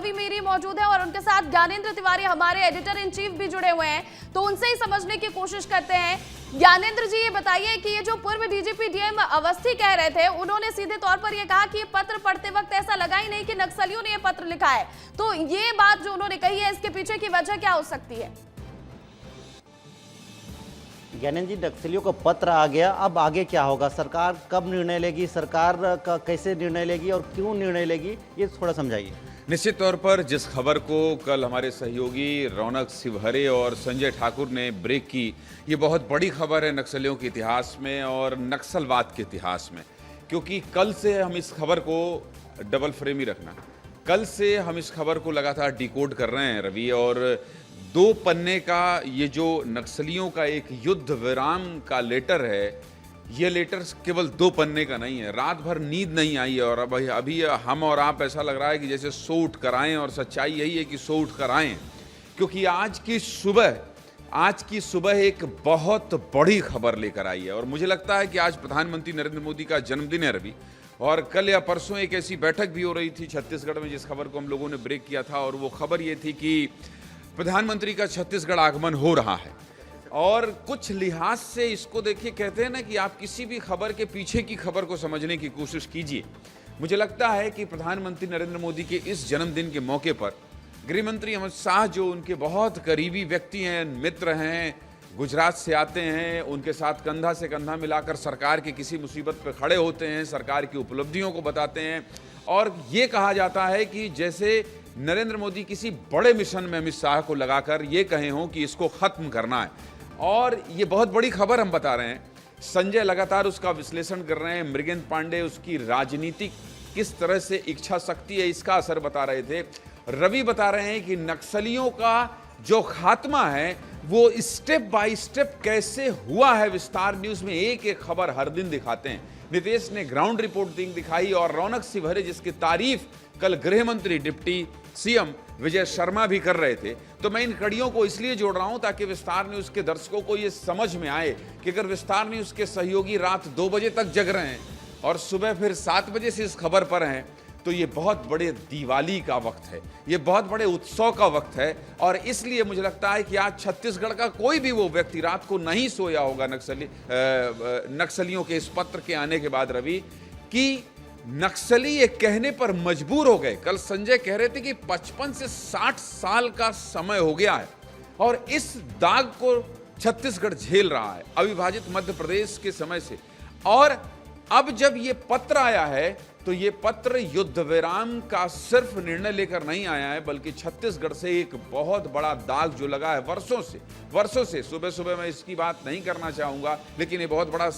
रवि मेरी मौजूद है और उनके साथ ज्ञानेंद्र तिवारी हमारे एडिटर इन चीफ भी जुड़े हुए हैं, तो उनसे ही समझने की कोशिश करते हैं। ज्ञानेंद्र जी, ये बताइए कि ये जो पूर्व डीजीपी डीएम अवस्थी कह रहे थे, उन्होंने सीधे तौर पर ये कहा कि ये पत्र पढ़ते वक्त ऐसा लगा ही नहीं कि नक्सलियों ने ये पत्र लिखा है, तो ये बात जो उन्होंने कही है, इसके पीछे की वजह क्या हो सकती है? ज्ञानेंद्र जी, नक्सलियों का पत्र आ गया, अब आगे क्या होगा? सरकार कब निर्णय लेगी? सरकार का कैसे निर्णय लेगी और क्यों निर्णय लेगी, ये थोड़ा समझाइए। निश्चित तौर पर जिस खबर को कल हमारे सहयोगी रौनक सिवहरे और संजय ठाकुर ने ब्रेक की, ये बहुत बड़ी खबर है नक्सलियों के इतिहास में और नक्सलवाद के इतिहास में, क्योंकि कल से हम इस खबर को डबल फ्रेम ही रखना, कल से हम इस खबर को लगातार डिकोड कर रहे हैं रवि, और 2 पन्ने का ये जो नक्सलियों का एक युद्ध विराम का लेटर है, ये लेटर केवल 2 पन्ने का नहीं है। रात भर नींद नहीं आई है और अभी हम और आप ऐसा लग रहा है कि जैसे सो उठ कर आएँ, और सच्चाई यही है कि सो उठ कर आएँ, क्योंकि आज की सुबह एक बहुत बड़ी खबर लेकर आई है। और मुझे लगता है कि आज प्रधानमंत्री नरेंद्र मोदी का जन्मदिन है रवि, और कल या परसों एक ऐसी बैठक भी हो रही थी छत्तीसगढ़ में, जिस खबर को हम लोगों ने ब्रेक किया था, और वो खबर ये थी कि प्रधानमंत्री का छत्तीसगढ़ आगमन हो रहा है। और कुछ लिहाज से इसको देखिए, कहते हैं ना कि आप किसी भी खबर के पीछे की खबर को समझने की कोशिश कीजिए। मुझे लगता है कि प्रधानमंत्री नरेंद्र मोदी के इस जन्मदिन के मौके पर गृह मंत्री अमित शाह, जो उनके बहुत करीबी व्यक्ति हैं, मित्र हैं, गुजरात से आते हैं, उनके साथ कंधा से कंधा मिलाकर सरकार की किसी मुसीबत पर खड़े होते हैं, सरकार की उपलब्धियों को बताते हैं, और ये कहा जाता है कि जैसे नरेंद्र मोदी किसी बड़े मिशन में अमित शाह को लगाकर ये कहे हों कि इसको खत्म करना है। और ये बहुत बड़ी खबर हम बता रहे हैं। संजय लगातार उसका विश्लेषण कर रहे हैं, मृगेंद्र पांडे उसकी राजनीतिक किस तरह से इच्छा शक्ति है इसका असर बता रहे थे, रवि बता रहे हैं कि नक्सलियों का जो खात्मा है वो स्टेप बाय स्टेप कैसे हुआ है, विस्तार न्यूज में एक एक खबर हर दिन दिखाते हैं। नितेश ने ग्राउंड रिपोर्टिंग दिखाई, और रौनक सिवहरे जिसकी तारीफ कल गृह मंत्री डिप्टी सीएम विजय शर्मा भी कर रहे थे। तो मैं इन कड़ियों को इसलिए जोड़ रहा हूं ताकि विस्तार न्यूज के दर्शकों को यह समझ में आए कि अगर विस्तार न्यूज के सहयोगी रात 2 बजे तक जग रहे हैं और सुबह फिर 7 बजे से इस खबर पर हैं, तो ये बहुत बड़े दिवाली का वक्त है, ये बहुत बड़े उत्सव का वक्त है। और इसलिए मुझे लगता है कि आज छत्तीसगढ़ का कोई भी वो व्यक्ति रात को नहीं सोया होगा नक्सलियों के इस पत्र के आने के बाद रवि, कि नक्सली ये कहने पर मजबूर हो गए। कल संजय कह रहे थे कि 55 से 60 साल का समय हो गया है और इस दाग को छत्तीसगढ़ झेल रहा है अविभाजित मध्य प्रदेश के समय से। और अब जब ये पत्र आया है तो ये पत्र युद्ध विराम का सिर्फ निर्णय लेकर नहीं आया है, बल्कि छत्तीसगढ़ से एक बहुत बड़ा दाग जो लगा है वर्षों से। सुबह सुबह मैं इसकी बात नहीं करना चाहूंगा, लेकिन ये बहुत बड़ा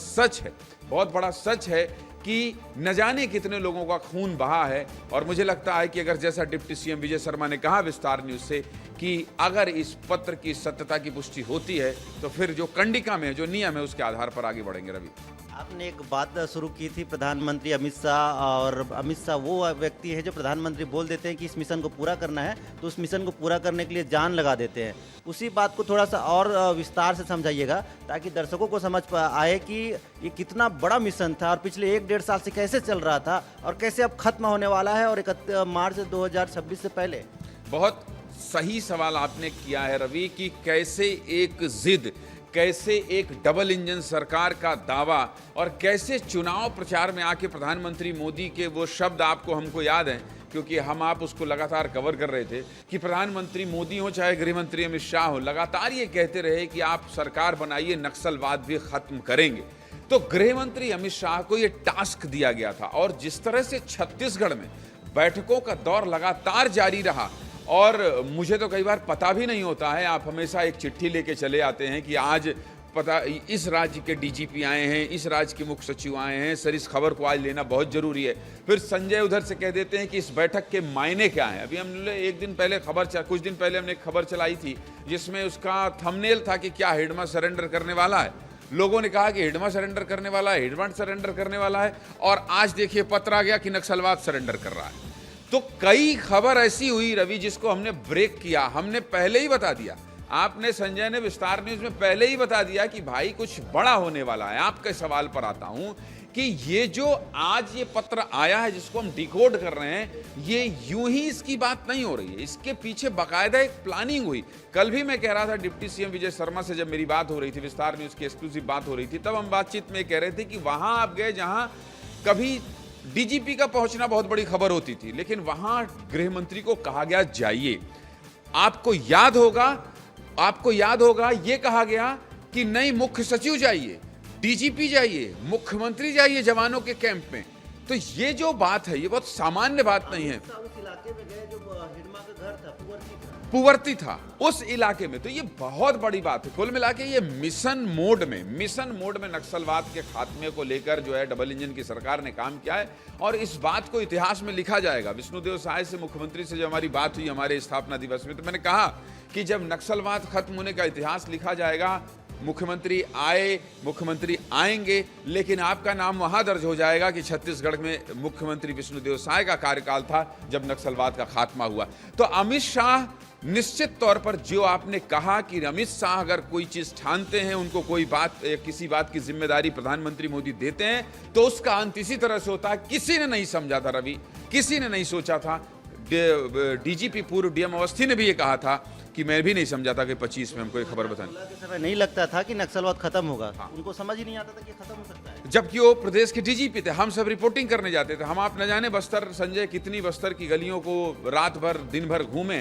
सच है कि न जाने कितने लोगों का खून बहा है। और मुझे लगता है कि अगर जैसा डिप्टी सीएम विजय शर्मा ने कहा विस्तार न्यूज से कि अगर इस पत्र की सत्यता की पुष्टि होती है तो फिर जो कंडिका में जो नियम है उसके आधार पर आगे बढ़ेंगे। रवि, आपने एक बात शुरू की थी प्रधानमंत्री अमित शाह, और अमित शाह वो व्यक्ति है जो प्रधानमंत्री बोल देते हैं कि इस मिशन को पूरा करना है तो उस मिशन को पूरा करने के लिए जान लगा देते हैं। उसी बात को थोड़ा सा और विस्तार से समझाइएगा ताकि दर्शकों को समझ आए कि ये कितना बड़ा मिशन था और पिछले 1-1.5 साल से कैसे चल रहा था और कैसे अब खत्म होने वाला है, और 31 मार्च 2026 से पहले। बहुत सही सवाल आपने किया है रवि, कि कैसे एक जिद, कैसे एक डबल इंजन सरकार का दावा, और कैसे चुनाव प्रचार में आके प्रधानमंत्री मोदी के वो शब्द आपको हमको याद हैं, क्योंकि हम आप उसको लगातार कवर कर रहे थे कि प्रधानमंत्री मोदी हो चाहे गृह मंत्री अमित शाह हो, लगातार ये कहते रहे कि आप सरकार बनाइए, नक्सलवाद भी खत्म करेंगे। तो गृह मंत्री अमित शाह को ये टास्क दिया गया था, और जिस तरह से छत्तीसगढ़ में बैठकों का दौर लगातार जारी रहा, और मुझे तो कई बार पता भी नहीं होता है, आप हमेशा एक चिट्ठी लेके चले आते हैं कि आज पता इस राज्य के डीजीपी आए हैं, इस राज्य के मुख्य सचिव आए हैं, सर इस खबर को आज लेना बहुत जरूरी है। फिर संजय उधर से कह देते हैं कि इस बैठक के मायने क्या हैं। अभी हमने कुछ दिन पहले हमने एक खबर चलाई थी जिसमें उसका थंबनेल था कि क्या हिडमा सरेंडर करने वाला है। लोगों ने कहा कि हिडमा सरेंडर करने वाला है, हिडमा सरेंडर करने वाला है, और आज देखिए पत्र आ गया कि नक्सलवाद सरेंडर कर रहा है। तो कई खबर ऐसी हुई रवि जिसको हमने ब्रेक किया, हमने पहले ही बता दिया, आपने संजय ने विस्तार न्यूज में पहले ही बता दिया कि भाई कुछ बड़ा होने वाला है। आपके सवाल पर आता हूं, कि ये जो आज ये पत्र आया है जिसको हम डिकोड कर रहे हैं, ये यूं ही इसकी बात नहीं हो रही है, इसके पीछे बाकायदा एक प्लानिंग हुई। कल भी मैं कह रहा था डिप्टी सीएम विजय शर्मा से, जब मेरी बात हो रही थी, विस्तार न्यूज की एक्सक्लूसिव बात हो रही थी, तब हम बातचीत में कह रहे थे कि वहां आप गए जहां कभी डीजीपी का पहुंचना बहुत बड़ी खबर होती थी, लेकिन वहां गृह मंत्री को कहा गया जाइए। आपको याद होगा ये कहा गया कि नहीं, मुख्य सचिव जाइए, डीजीपी जाइए, मुख्यमंत्री जाइए जवानों के कैंप में। तो ये जो बात है, ये बहुत सामान्य बात नहीं है। उस इलाके में गए जो हिरमा का घर था, पुवर्ती था, उस इलाके में, तो ये बहुत बड़ी बात है। कुल मिला के ये मिशन मोड में नक्सलवाद के खात्मे को लेकर जो है डबल इंजन की सरकार ने काम किया है, और इस बात को इतिहास में लिखा जाएगा। विष्णुदेव साय से, मुख्यमंत्री से जब हमारी बात हुई हमारे स्थापना दिवस में, तो मैंने कहा कि जब नक्सलवाद खत्म होने का इतिहास लिखा जाएगा, मुख्यमंत्री आएंगे, लेकिन आपका नाम वहां दर्ज हो जाएगा कि छत्तीसगढ़ में मुख्यमंत्री विष्णुदेव साय का कार्यकाल था जब नक्सलवाद का खात्मा हुआ। तो अमित शाह निश्चित तौर पर, जो आपने कहा कि अमित शाह अगर कोई चीज ठानते हैं, उनको कोई बात, किसी बात की जिम्मेदारी प्रधानमंत्री मोदी देते हैं, तो उसका अंत इसी तरह से होता है। किसी ने नहीं समझा था रवि, किसी ने नहीं सोचा था। डीजीपी पूर्व डीएम अवस्थी ने भी ये कहा था कि मैं भी नहीं समझा था कि 25 में हमको ये खबर बताएं। समय नहीं लगता था कि नक्सलवाद खत्म होगा। उनको समझ ही नहीं आता था कि खत्म हो सकता है। जबकि वो प्रदेश के डीजीपी थे, हम सब रिपोर्टिंग करने जाते थे। हम आप न जाने बस्तर, संजय, कितनी बस्तर की गलियों को रात भर दिन भर घूमे।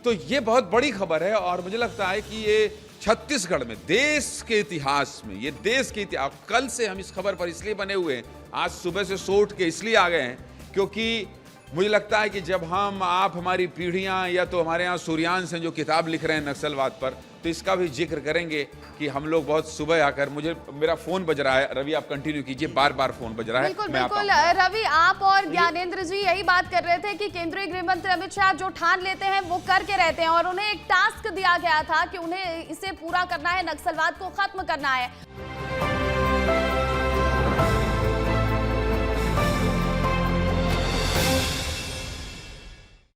तो ये बहुत बड़ी खबर है, और मुझे लगता है कि ये छत्तीसगढ़ में, देश के इतिहास में, ये देश के इतिहास, कल से हम इस खबर पर इसलिए बने हुए हैं, आज सुबह से सो उठ के इसलिए आ गए हैं, क्योंकि मुझे लगता है कि जब हम, आप, हमारी पीढ़ियां, या तो हमारे यहाँ सूर्यांश हैं जो किताब लिख रहे हैं नक्सलवाद पर, तो इसका भी जिक्र करेंगे कि हम लोग बहुत सुबह आकर, मेरा फोन बज रहा है, रवि आप कंटिन्यू कीजिए, बार बार फोन बज रहा है। बिल्कुल रवि, आप और ज्ञानेंद्र जी यही बात कर रहे थे कि केंद्रीय गृह मंत्री अमित शाह जो ठान लेते हैं वो करके रहते हैं, और उन्हें एक टास्क दिया गया था कि उन्हें इसे पूरा करना है, नक्सलवाद को खत्म करना है।